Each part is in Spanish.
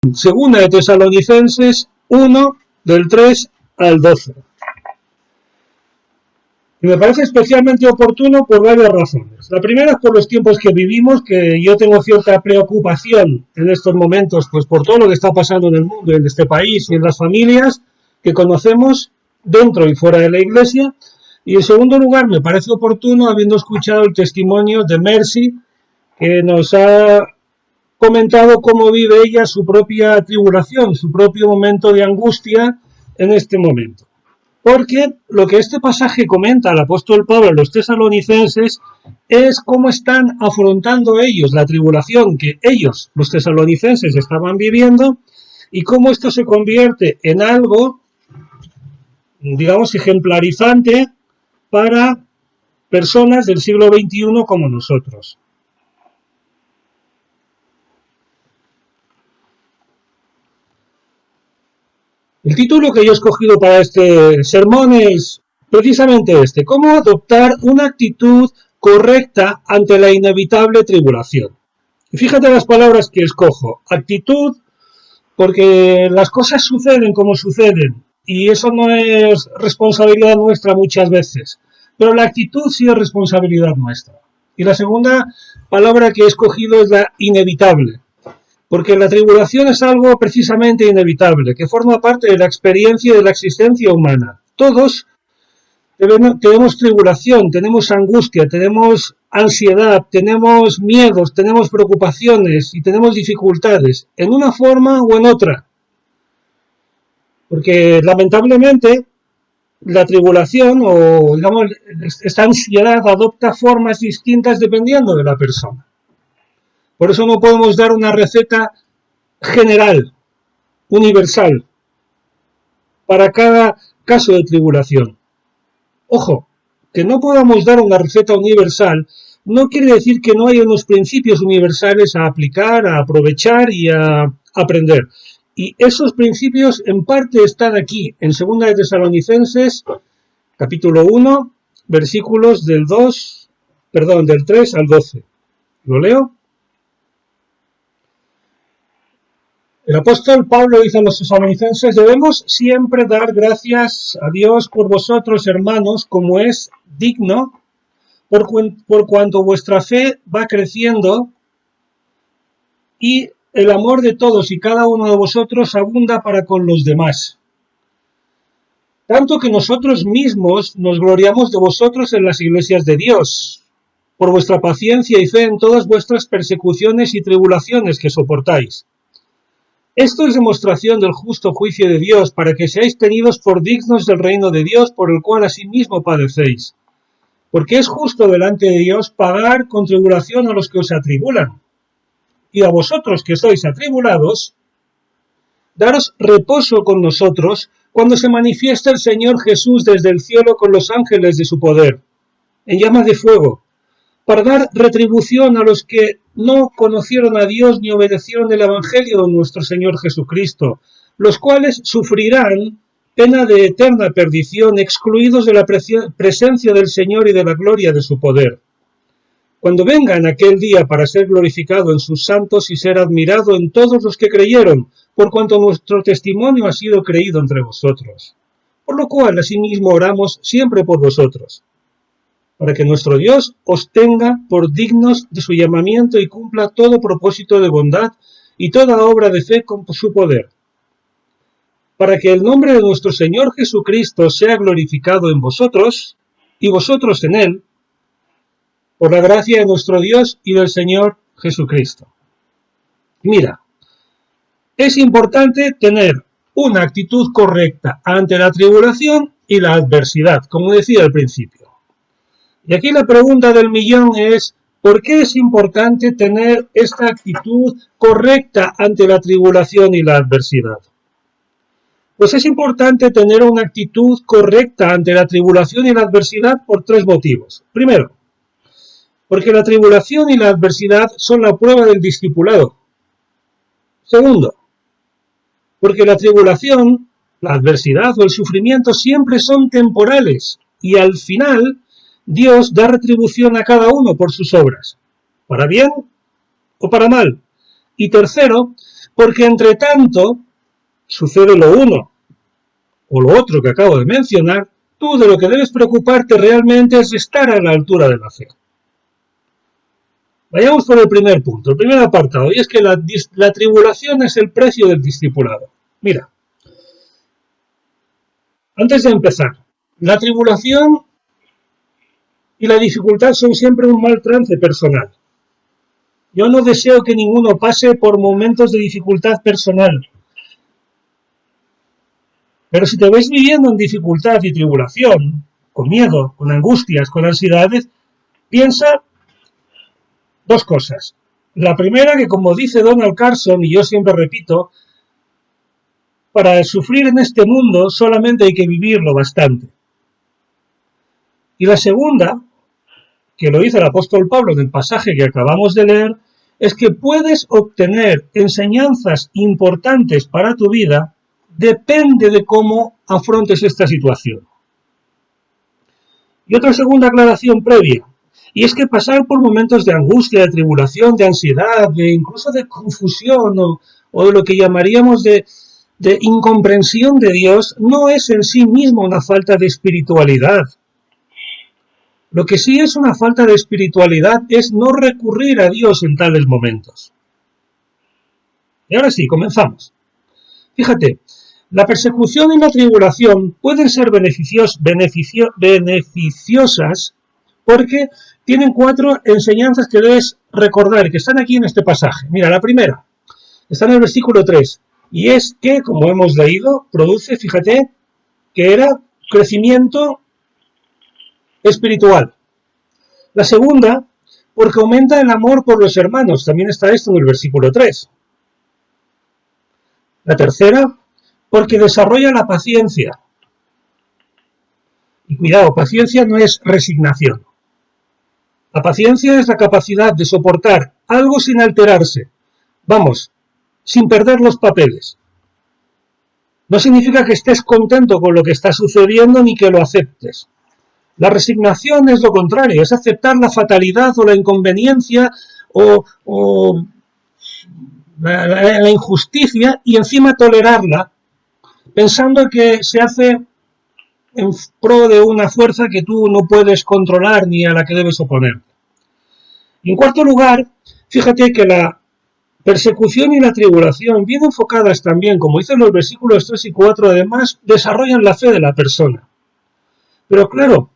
Segunda de Tesalonicenses 1, del 3 al 12. Y me parece especialmente oportuno por varias razones. La primera es por los tiempos que vivimos, que yo tengo cierta preocupación en estos momentos, pues por todo lo que está pasando en el mundo, en este país y en las familias que conocemos dentro y fuera de la Iglesia. Y en segundo lugar, me parece oportuno, habiendo escuchado el testimonio de Mercy, que nos ha comentado cómo vive ella su propia tribulación, su propio momento de angustia en este momento. Porque lo que este pasaje comenta el apóstol Pablo a los tesalonicenses es cómo están afrontando ellos la tribulación que ellos, los tesalonicenses, estaban viviendo y cómo esto se convierte en algo, digamos, ejemplarizante para personas del siglo XXI como nosotros. El título que yo he escogido para este sermón es precisamente este: ¿cómo adoptar una actitud correcta ante la inevitable tribulación? Y fíjate las palabras que escojo: actitud, porque las cosas suceden como suceden, y eso no es responsabilidad nuestra muchas veces, pero la actitud sí es responsabilidad nuestra. Y la segunda palabra que he escogido es la inevitable, porque la tribulación es algo precisamente inevitable, que forma parte de la experiencia de la existencia humana. Todos tenemos tribulación, tenemos angustia, tenemos ansiedad, tenemos miedos, tenemos preocupaciones y tenemos dificultades, en una forma o en otra. Porque lamentablemente la tribulación o digamos esta ansiedad adopta formas distintas dependiendo de la persona. Por eso no podemos dar una receta general, universal, para cada caso de tribulación. Ojo, que no podamos dar una receta universal no quiere decir que no haya unos principios universales a aplicar, a aprovechar y a aprender. Y esos principios en parte están aquí, en 2 de Tesalonicenses, capítulo 1, versículos del 3 al 12. ¿Lo leo? El apóstol Pablo dice a los tesalonicenses: debemos siempre dar gracias a Dios por vosotros, hermanos, como es digno, por cuanto vuestra fe va creciendo y el amor de todos y cada uno de vosotros abunda para con los demás. Tanto que nosotros mismos nos gloriamos de vosotros en las iglesias de Dios, por vuestra paciencia y fe en todas vuestras persecuciones y tribulaciones que soportáis. Esto es demostración del justo juicio de Dios, para que seáis tenidos por dignos del reino de Dios, por el cual asimismo padecéis. Porque es justo delante de Dios pagar con tribulación a los que os atribulan. Y a vosotros que sois atribulados, daros reposo con nosotros, cuando se manifiesta el Señor Jesús desde el cielo con los ángeles de su poder, en llamas de fuego, para dar retribución a los que no conocieron a Dios ni obedecieron el Evangelio de nuestro Señor Jesucristo, los cuales sufrirán pena de eterna perdición, excluidos de la presencia del Señor y de la gloria de su poder. Cuando venga en aquel día para ser glorificado en sus santos y ser admirado en todos los que creyeron, por cuanto nuestro testimonio ha sido creído entre vosotros. Por lo cual, asimismo, oramos siempre por vosotros, para que nuestro Dios os tenga por dignos de su llamamiento y cumpla todo propósito de bondad y toda obra de fe con su poder, para que el nombre de nuestro Señor Jesucristo sea glorificado en vosotros y vosotros en él, por la gracia de nuestro Dios y del Señor Jesucristo. Mira, es importante tener una actitud correcta ante la tribulación y la adversidad, como decía al principio. Y aquí la pregunta del millón es: ¿por qué es importante tener esta actitud correcta ante la tribulación y la adversidad? Pues es importante tener una actitud correcta ante la tribulación y la adversidad por 3 motivos. Primero, porque la tribulación y la adversidad son la prueba del discipulado. Segundo, porque la tribulación, la adversidad o el sufrimiento siempre son temporales y al final Dios da retribución a cada uno por sus obras, para bien o para mal. Y tercero, porque entre tanto sucede lo uno o lo otro que acabo de mencionar, tú de lo que debes preocuparte realmente es estar a la altura de la fe. Vayamos por el primer punto, el primer apartado, y es que la tribulación es el precio del discipulado. Mira, antes de empezar, la tribulación y la dificultad son siempre un mal trance personal. Yo no deseo que ninguno pase por momentos de dificultad personal. Pero si te ves viviendo en dificultad y tribulación, con miedo, con angustias, con ansiedades, piensa dos cosas. La primera, que como dice Donald Carson, y yo siempre repito, para sufrir en este mundo solamente hay que vivirlo bastante. Y la segunda, que lo dice el apóstol Pablo en el pasaje que acabamos de leer, es que puedes obtener enseñanzas importantes para tu vida, depende de cómo afrontes esta situación. Y otra segunda aclaración previa, y es que pasar por momentos de angustia, de tribulación, de ansiedad, de incluso de confusión o de lo que llamaríamos de incomprensión de Dios, no es en sí mismo una falta de espiritualidad. Lo que sí es una falta de espiritualidad es no recurrir a Dios en tales momentos. Y ahora sí, comenzamos. Fíjate, la persecución y la tribulación pueden ser beneficiosas porque tienen 4 enseñanzas que debes recordar, que están aquí en este pasaje. Mira, la primera está en el versículo 3, y es que, como hemos leído, produce, fíjate, que era crecimiento espiritual. La segunda, porque aumenta el amor por los hermanos, también está esto en el versículo 3. La tercera, porque desarrolla la paciencia. Y cuidado, paciencia no es resignación. La paciencia es la capacidad de soportar algo sin alterarse. Vamos, sin perder los papeles. No significa que estés contento con lo que está sucediendo ni que lo aceptes. La resignación es lo contrario, es aceptar la fatalidad o la inconveniencia o la injusticia y encima tolerarla, pensando que se hace en pro de una fuerza que tú no puedes controlar ni a la que debes oponerte. Y en cuarto lugar, fíjate que la persecución y la tribulación, bien enfocadas también, como dicen los versículos 3 y 4, además desarrollan la fe de la persona. Pero claro,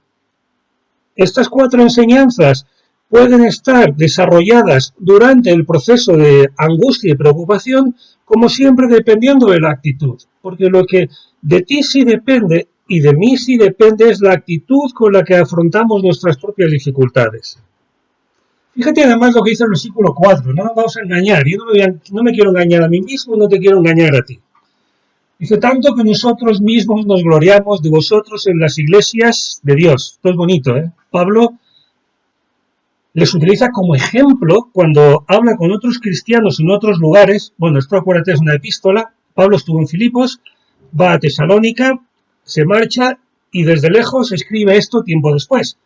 estas 4 enseñanzas pueden estar desarrolladas durante el proceso de angustia y preocupación, como siempre dependiendo de la actitud, porque lo que de ti sí depende y de mí sí depende es la actitud con la que afrontamos nuestras propias dificultades. Fíjate además lo que dice el versículo 4, no nos vamos a engañar, yo no me quiero engañar a mí mismo, no te quiero engañar a ti. Dice, tanto que nosotros mismos nos gloriamos de vosotros en las iglesias de Dios. Esto es bonito, ¿eh? Pablo les utiliza como ejemplo cuando habla con otros cristianos en otros lugares. Bueno, esto acuérdate es una epístola. Pablo estuvo en Filipos, va a Tesalónica, se marcha y desde lejos escribe esto tiempo después.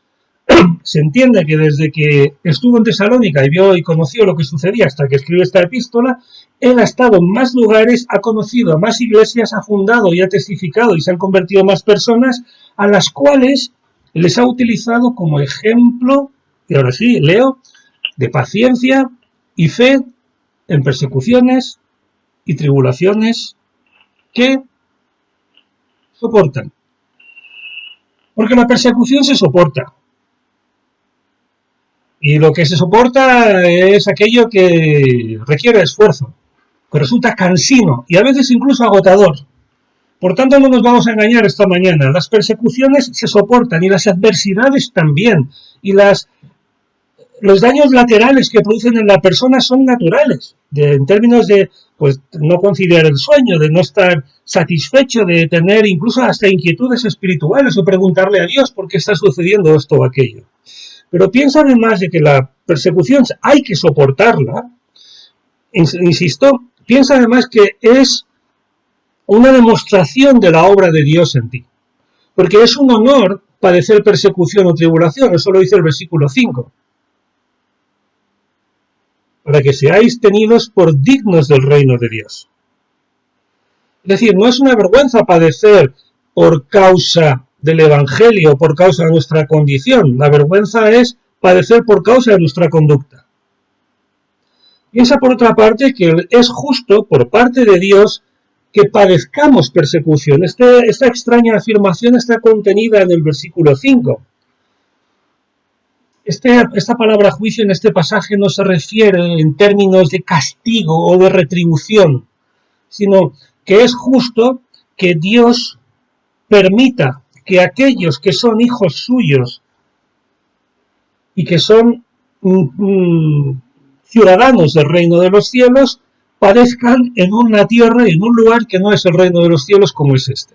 Se entiende que desde que estuvo en Tesalónica y vio y conoció lo que sucedía hasta que escribió esta epístola, él ha estado en más lugares, ha conocido a más iglesias, ha fundado y ha testificado y se han convertido más personas a las cuales les ha utilizado como ejemplo, y ahora sí, leo, de paciencia y fe en persecuciones y tribulaciones que soportan. Porque la persecución se soporta. Y lo que se soporta es aquello que requiere esfuerzo, que resulta cansino y a veces incluso agotador. Por tanto, no nos vamos a engañar esta mañana. Las persecuciones se soportan y las adversidades también. Y los daños laterales que producen en la persona son naturales, en términos de pues, no conciliar el sueño, de no estar satisfecho, de tener incluso hasta inquietudes espirituales o preguntarle a Dios por qué está sucediendo esto o aquello. Pero piensa además de que la persecución hay que soportarla, insisto, piensa además que es una demostración de la obra de Dios en ti. Porque es un honor padecer persecución o tribulación, eso lo dice el versículo 5. para que seáis tenidos por dignos del reino de Dios. Es decir, no es una vergüenza padecer por causa del Evangelio, por causa de nuestra condición. La vergüenza es padecer por causa de nuestra conducta. Piensa por otra parte que es justo por parte de Dios que padezcamos persecución. Esta extraña afirmación está contenida en el versículo 5. Esta palabra juicio en este pasaje no se refiere en términos de castigo o de retribución, sino que es justo que Dios permita que aquellos que son hijos suyos y que son ciudadanos del reino de los cielos padezcan en una tierra y en un lugar que no es el reino de los cielos como es este.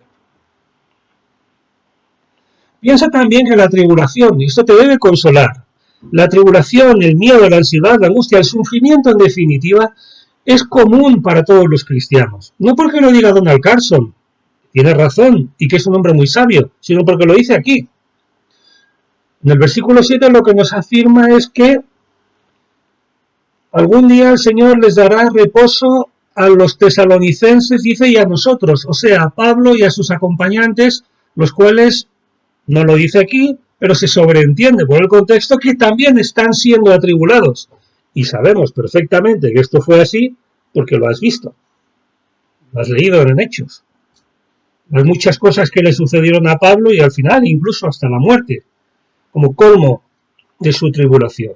Piensa también que la tribulación, y esto te debe consolar, la tribulación, el miedo, la ansiedad, la angustia, el sufrimiento en definitiva, es común para todos los cristianos. No porque lo diga Donald Carson, tiene razón y que es un hombre muy sabio, sino porque lo dice aquí. En el versículo 7 lo que nos afirma es que algún día el Señor les dará reposo a los tesalonicenses, dice, y a nosotros, o sea, a Pablo y a sus acompañantes, los cuales, no lo dice aquí, pero se sobreentiende por el contexto que también están siendo atribulados. Y sabemos perfectamente que esto fue así porque lo has visto, lo has leído en Hechos. Hay muchas cosas que le sucedieron a Pablo y al final incluso hasta la muerte, como colmo de su tribulación.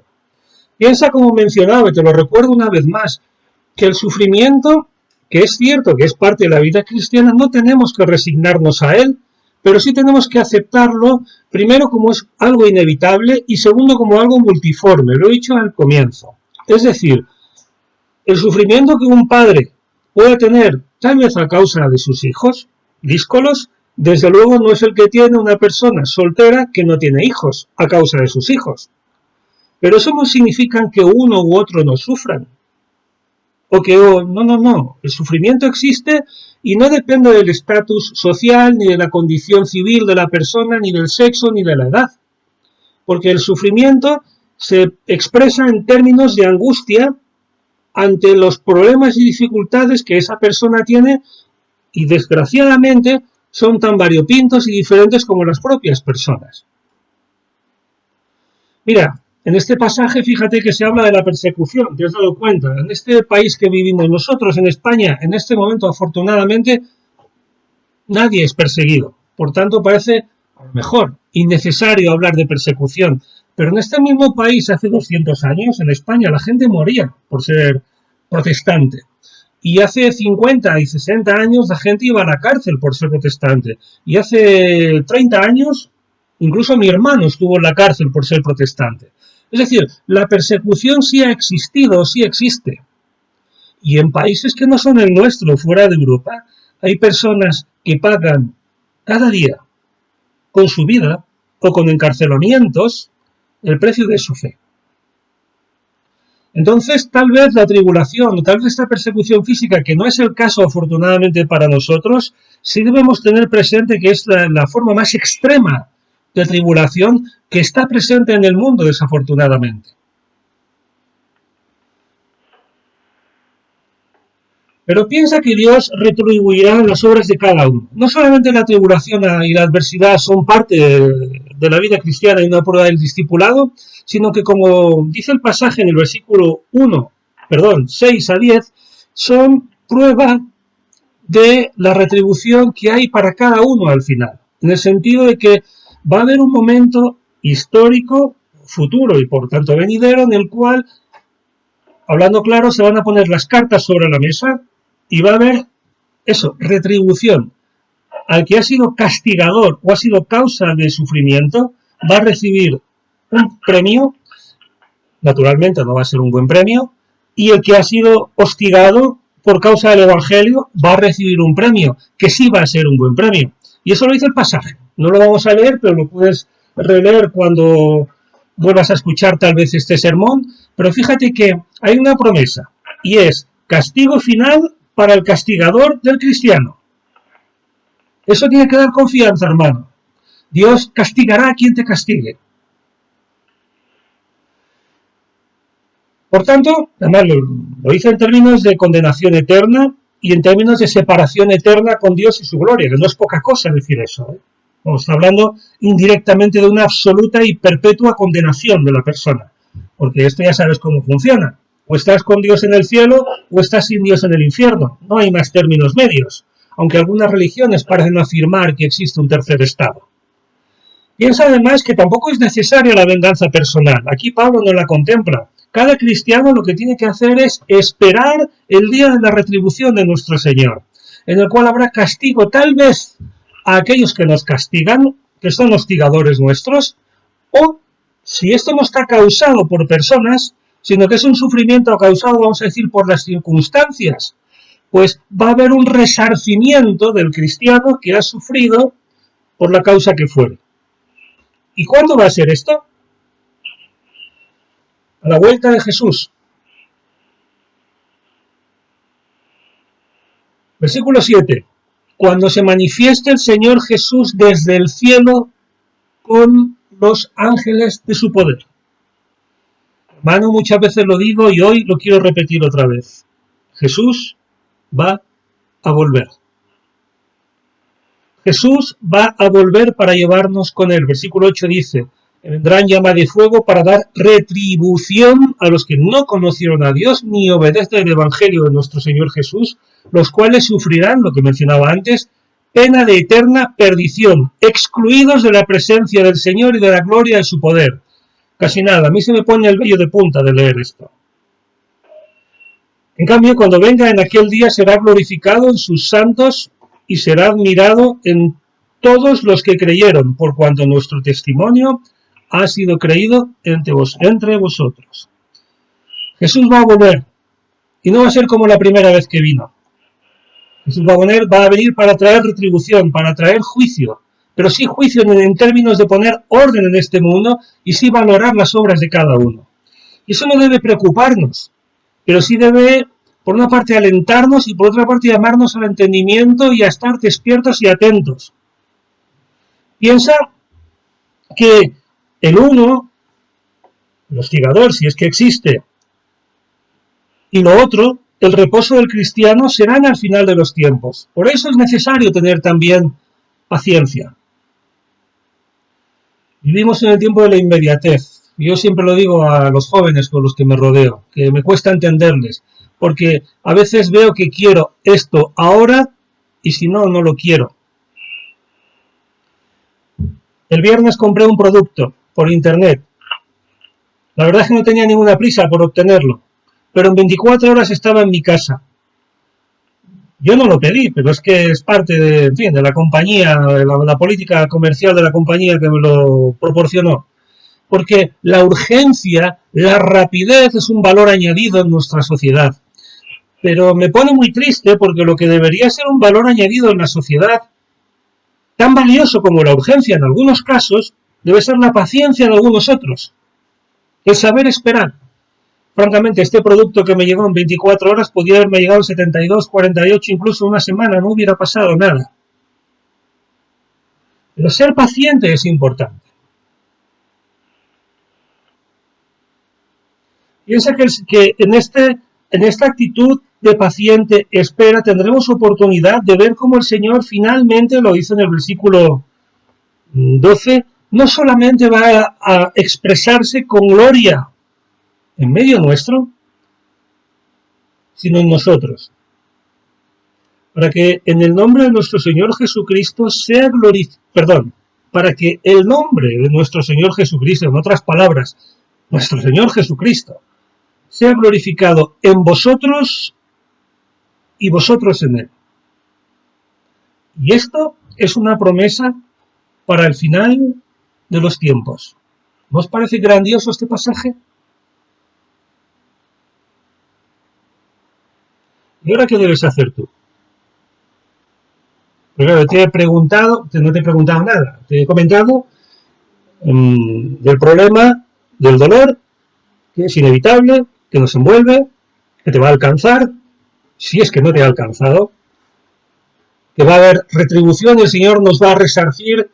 Piensa, como mencionaba, y te lo recuerdo una vez más, que el sufrimiento, que es cierto que es parte de la vida cristiana, no tenemos que resignarnos a él, pero sí tenemos que aceptarlo, primero como es algo inevitable y segundo como algo multiforme, lo he dicho al comienzo. Es decir, el sufrimiento que un padre puede tener, tal vez a causa de sus hijos, díscolos, desde luego no es el que tiene una persona soltera que no tiene hijos, a causa de sus hijos. Pero eso no significa que uno u otro no sufran. No. El sufrimiento existe y no depende del estatus social, ni de la condición civil de la persona, ni del sexo, ni de la edad. Porque el sufrimiento se expresa en términos de angustia ante los problemas y dificultades que esa persona tiene y desgraciadamente son tan variopintos y diferentes como las propias personas. Mira, en este pasaje fíjate que se habla de la persecución, ¿te has dado cuenta? En este país que vivimos nosotros, en España, en este momento afortunadamente nadie es perseguido. Por tanto parece, a lo mejor, innecesario hablar de persecución. Pero en este mismo país hace 200 años, en España, la gente moría por ser protestante. Y hace 50 y 60 años la gente iba a la cárcel por ser protestante. Y hace 30 años, incluso mi hermano estuvo en la cárcel por ser protestante. Es decir, la persecución sí ha existido, sí existe. Y en países que no son el nuestro, fuera de Europa, hay personas que pagan cada día con su vida o con encarcelamientos el precio de su fe. Entonces, tal vez la tribulación, tal vez esta persecución física, que no es el caso afortunadamente para nosotros, sí debemos tener presente que es la forma más extrema de tribulación que está presente en el mundo, desafortunadamente. Pero piensa que Dios retribuirá las obras de cada uno. No solamente la tribulación y la adversidad son parte de la vida cristiana y una prueba del discipulado, sino que, como dice el pasaje en el versículo 6 a 10, son prueba de la retribución que hay para cada uno al final. En el sentido de que va a haber un momento histórico, futuro y por tanto venidero, en el cual, hablando claro, se van a poner las cartas sobre la mesa y va a haber retribución. Al que ha sido castigador o ha sido causa de sufrimiento, va a recibir un premio, naturalmente no va a ser un buen premio, y el que ha sido hostigado por causa del Evangelio va a recibir un premio, que sí va a ser un buen premio. Y eso lo dice el pasaje. No lo vamos a leer, pero lo puedes releer cuando vuelvas a escuchar tal vez este sermón. Pero fíjate que hay una promesa, y es castigo final para el castigador del cristiano. Eso tiene que dar confianza, hermano. Dios castigará a quien te castigue. Por tanto, además lo hizo en términos de condenación eterna y en términos de separación eterna con Dios y su gloria, que no es poca cosa decir eso, ¿eh? Está hablando indirectamente de una absoluta y perpetua condenación de la persona, porque esto ya sabes cómo funciona. O estás con Dios en el cielo o estás sin Dios en el infierno. No hay más términos medios, aunque algunas religiones parecen afirmar que existe un tercer estado. Piensa además que tampoco es necesaria la venganza personal. Aquí Pablo no la contempla. Cada cristiano lo que tiene que hacer es esperar el día de la retribución de nuestro Señor, en el cual habrá castigo tal vez a aquellos que nos castigan, que son hostigadores nuestros, o si esto no está causado por personas, sino que es un sufrimiento causado, vamos a decir, por las circunstancias, pues va a haber un resarcimiento del cristiano que ha sufrido por la causa que fuere. ¿Y cuándo va a ser esto? A la vuelta de Jesús. Versículo 7. Cuando se manifieste el Señor Jesús desde el cielo con los ángeles de su poder. Hermano, muchas veces lo digo y hoy lo quiero repetir otra vez. Jesús va a volver. Jesús va a volver para llevarnos con él. Versículo 8 dice, vendrán llama de fuego para dar retribución a los que no conocieron a Dios ni obedecen el Evangelio de nuestro Señor Jesús, los cuales sufrirán, lo que mencionaba antes, pena de eterna perdición, excluidos de la presencia del Señor y de la gloria de su poder. Casi nada, a mí se me pone el vello de punta de leer esto. En cambio, cuando venga en aquel día será glorificado en sus santos y será admirado en todos los que creyeron, por cuanto nuestro testimonio ha sido creído entre vosotros. Jesús va a volver, y no va a ser como la primera vez que vino. Jesús va a venir para traer retribución, para traer juicio, pero sí juicio en términos de poner orden en este mundo y sí valorar las obras de cada uno. Y eso no debe preocuparnos, pero sí debe, por una parte, alentarnos y por otra parte, llamarnos al entendimiento y a estar despiertos y atentos. Piensa que el uno, el hostigador, si es que existe, y lo otro, el reposo del cristiano, serán al final de los tiempos. Por eso es necesario tener también paciencia. Vivimos en el tiempo de la inmediatez. Yo siempre lo digo a los jóvenes con los que me rodeo, que me cuesta entenderles, porque a veces veo que quiero esto ahora y si no, no lo quiero. El viernes compré un producto por internet. La verdad es que no tenía ninguna prisa por obtenerlo, pero en 24 horas estaba en mi casa. Yo no lo pedí, pero es que es parte de, en fin, de la compañía, de la política comercial de la compañía que me lo proporcionó. Porque la urgencia, la rapidez es un valor añadido en nuestra sociedad. Pero me pone muy triste porque lo que debería ser un valor añadido en la sociedad, tan valioso como la urgencia en algunos casos, debe ser la paciencia en algunos otros. El saber esperar. Francamente, este producto que me llegó en 24 horas podía haberme llegado en 72, 48, incluso una semana, no hubiera pasado nada. Pero ser paciente es importante. Piensa que en esta actitud de paciente espera tendremos oportunidad de ver cómo el Señor finalmente, lo hizo en el versículo 12, no solamente va a expresarse con gloria en medio nuestro, sino en nosotros. Para que en el nombre de nuestro Señor Jesucristo sea glorificado, para que el nombre de nuestro Señor Jesucristo, en otras palabras, nuestro Señor Jesucristo, sea glorificado en vosotros y vosotros en Él. Y esto es una promesa para el final de los tiempos. ¿No os parece grandioso este pasaje? ¿Y ahora qué debes hacer tú? Pero te he preguntado, no te he preguntado nada, te he comentado del problema del dolor, que es inevitable, que nos envuelve, que te va a alcanzar, si es que no te ha alcanzado, que va a haber retribución y el Señor nos va a resarcir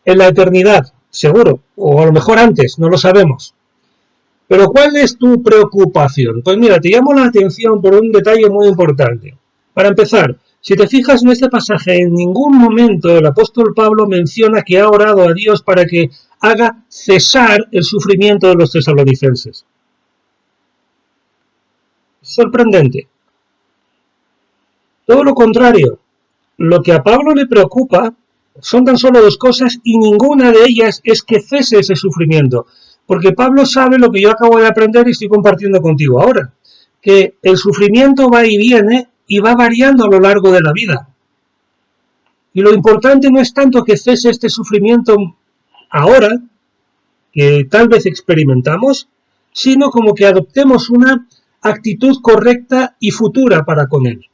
en la eternidad, seguro, o a lo mejor antes, no lo sabemos. Pero ¿cuál es tu preocupación? Pues mira, te llamo la atención por un detalle muy importante. Para empezar, si te fijas en este pasaje, en ningún momento el apóstol Pablo menciona que ha orado a Dios para que haga cesar el sufrimiento de los tesalonicenses. Sorprendente. Todo lo contrario, lo que a Pablo le preocupa son tan solo dos cosas y ninguna de ellas es que cese ese sufrimiento. Porque Pablo sabe lo que yo acabo de aprender y estoy compartiendo contigo ahora, que el sufrimiento va y viene y va variando a lo largo de la vida. Y lo importante no es tanto que cese este sufrimiento ahora, que tal vez experimentamos, sino como que adoptemos una actitud correcta y futura para con él.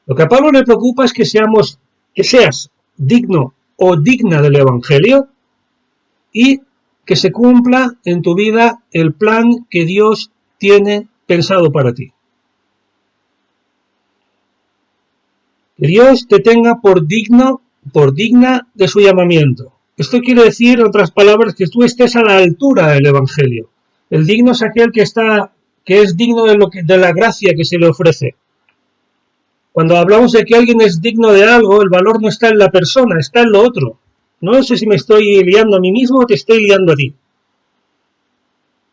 Lo que a Pablo le preocupa es que seas digno o digna del Evangelio y que se cumpla en tu vida el plan que Dios tiene pensado para ti. Que Dios te tenga por digna de su llamamiento. Esto quiere decir, en otras palabras, que tú estés a la altura del Evangelio. El digno es aquel que es digno de la gracia que se le ofrece. Cuando hablamos de que alguien es digno de algo, el valor no está en la persona, está en lo otro. No sé si me estoy liando a mí mismo o te estoy liando a ti.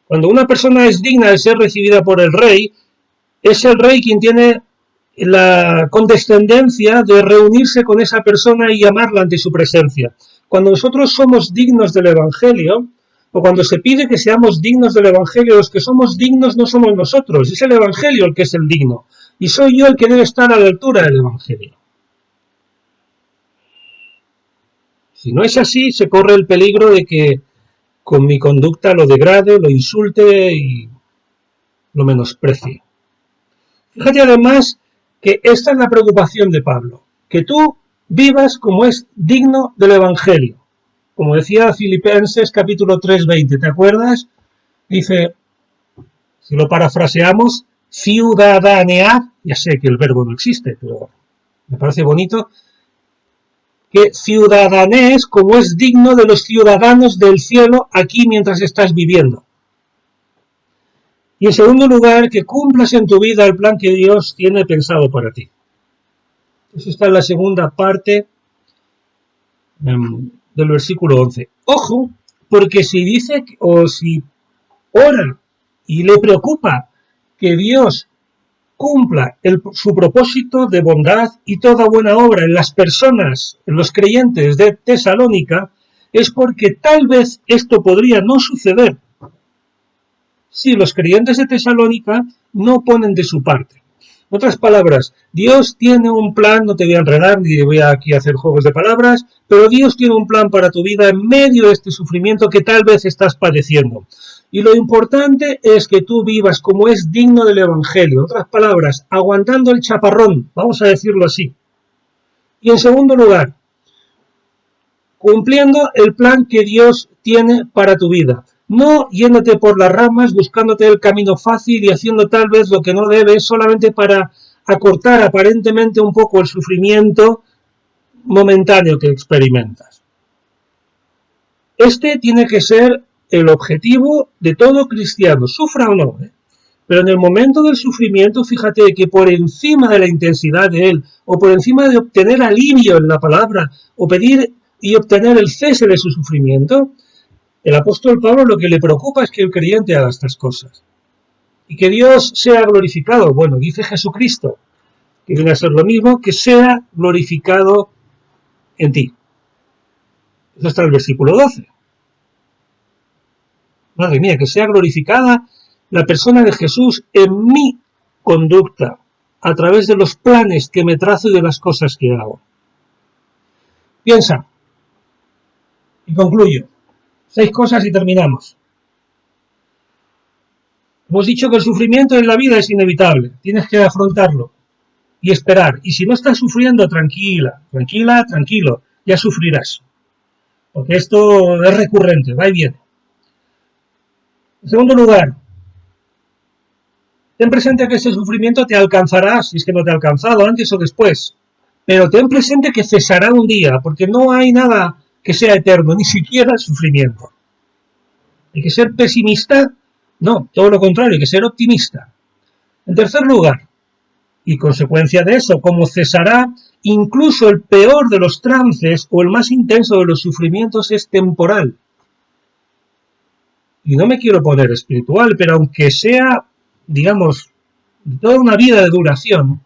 Cuando una persona es digna de ser recibida por el rey, es el rey quien tiene la condescendencia de reunirse con esa persona y llamarla ante su presencia. Cuando nosotros somos dignos del Evangelio, o cuando se pide que seamos dignos del Evangelio, los que somos dignos no somos nosotros, es el Evangelio el que es el digno. Y soy yo el que debe estar a la altura del Evangelio. Si no es así, se corre el peligro de que con mi conducta lo degrade, lo insulte y lo menosprecie. Fíjate además que esta es la preocupación de Pablo, que tú vivas como es digno del Evangelio. Como decía Filipenses capítulo 3:20, ¿te acuerdas? Dice, si lo parafraseamos, ciudadanear, ya sé que el verbo no existe, pero me parece bonito, que ciudadanees como es digno de los ciudadanos del cielo aquí mientras estás viviendo. Y en segundo lugar, que cumplas en tu vida el plan que Dios tiene pensado para ti. Eso está en la segunda parte del versículo 11. Ojo, porque si dice o si ora y le preocupa que Dios cumpla su propósito de bondad y toda buena obra en las personas, en los creyentes de Tesalónica, es porque tal vez esto podría no suceder si los creyentes de Tesalónica no ponen de su parte. En otras palabras, Dios tiene un plan, no te voy a enredar ni voy a aquí a hacer juegos de palabras, pero Dios tiene un plan para tu vida en medio de este sufrimiento que tal vez estás padeciendo. Y lo importante es que tú vivas como es digno del Evangelio. En otras palabras, aguantando el chaparrón, vamos a decirlo así. Y en segundo lugar, cumpliendo el plan que Dios tiene para tu vida. No yéndote por las ramas, buscándote el camino fácil y haciendo tal vez lo que no debes solamente para acortar aparentemente un poco el sufrimiento momentáneo que experimentas. Este tiene que ser el objetivo de todo cristiano, sufra o no. Pero en el momento del sufrimiento, fíjate que por encima de la intensidad de él, o por encima de obtener alivio en la palabra, o pedir y obtener el cese de su sufrimiento, el apóstol Pablo lo que le preocupa es que el creyente haga estas cosas. Y que Dios sea glorificado. Bueno, dice Jesucristo, que viene a ser lo mismo, que sea glorificado en ti. Eso está en el versículo 12. Madre mía, que sea glorificada la persona de Jesús en mi conducta, a través de los planes que me trazo y de las cosas que hago. Piensa, y concluyo. 6 cosas y terminamos. Hemos dicho que el sufrimiento en la vida es inevitable. Tienes que afrontarlo y esperar. Y si no estás sufriendo, tranquila, tranquilo, ya sufrirás. Porque esto es recurrente, va y viene. En segundo lugar, ten presente que ese sufrimiento te alcanzará, si es que no te ha alcanzado antes o después. Pero ten presente que cesará un día, porque no hay nada que sea eterno, ni siquiera el sufrimiento. Hay que ser pesimista No, todo lo contrario, hay que ser optimista. En tercer lugar, y consecuencia de eso, como cesará, incluso el peor de los trances o el más intenso de los sufrimientos es temporal. Y no me quiero poner espiritual, pero aunque sea, digamos, toda una vida de duración,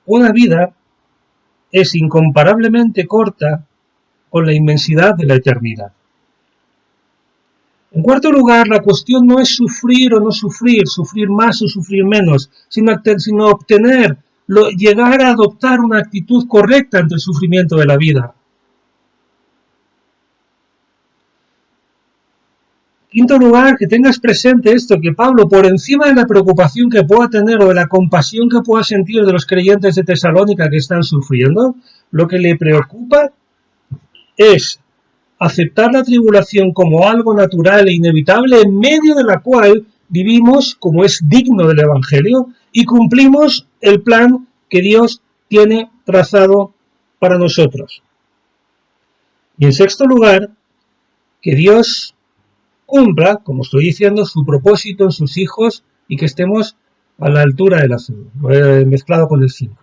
una vida es incomparablemente corta con la inmensidad de la eternidad. En cuarto lugar, la cuestión no es sufrir o no sufrir, sufrir más o sufrir menos, sino obtener, llegar a adoptar una actitud correcta ante el sufrimiento de la vida. Quinto lugar, que tengas presente esto, que Pablo, por encima de la preocupación que pueda tener o de la compasión que pueda sentir de los creyentes de Tesalónica que están sufriendo, lo que le preocupa es aceptar la tribulación como algo natural e inevitable en medio de la cual vivimos como es digno del Evangelio y cumplimos el plan que Dios tiene trazado para nosotros. Y en sexto lugar, que Dios cumpla, como estoy diciendo, su propósito en sus hijos y que estemos a la altura de la fe. Lo he mezclado con el 5.